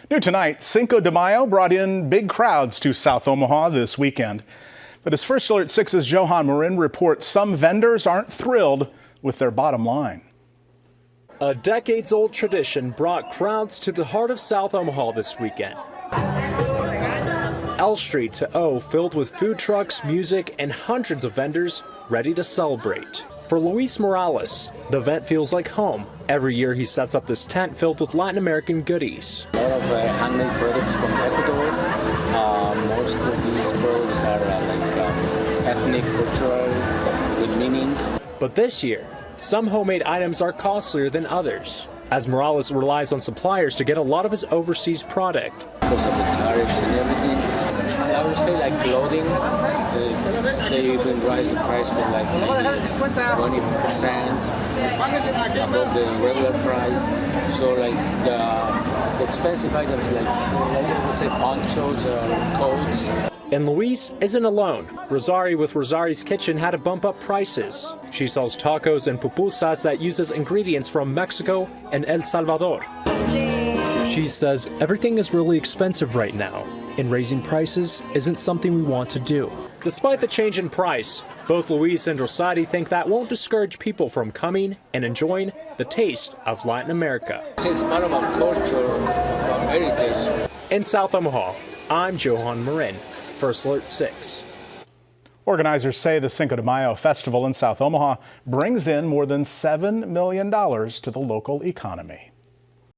New tonight, Cinco de Mayo brought in big crowds to South Omaha this weekend. But as First Alert 6's Johan Marin reports, some vendors aren't thrilled with their bottom line. A decades-old tradition brought crowds to the heart of South Omaha this weekend. L Street to O filled with food trucks, music, and hundreds of vendors ready to celebrate. For Luis Morales, the event feels like home. Every year he sets up this tent filled with Latin American goodies. A lot of handmade products from Ecuador. Most of these products are ethnic, cultural, with meanings. But this year, some homemade items are costlier than others, as Morales relies on suppliers to get a lot of his overseas product. Because of the tariffs and everything. I would say like clothing, they even raise the price with like maybe 20% above the regular price. So like the expensive items like let's say ponchos or coats. And Luis isn't alone. Rosario with Rosari's Kitchen had to bump up prices. She sells tacos and pupusas that uses ingredients from Mexico and El Salvador. She says everything is really expensive right now, and raising prices isn't something we want to do. Despite the change in price, both Luis and Rosari think that won't discourage people from coming and enjoying the taste of Latin America. It's part of our culture, of our heritage. In South Omaha, I'm Johan Marin, First Alert 6. Organizers say the Cinco de Mayo festival in South Omaha brings in more than $7 million to the local economy.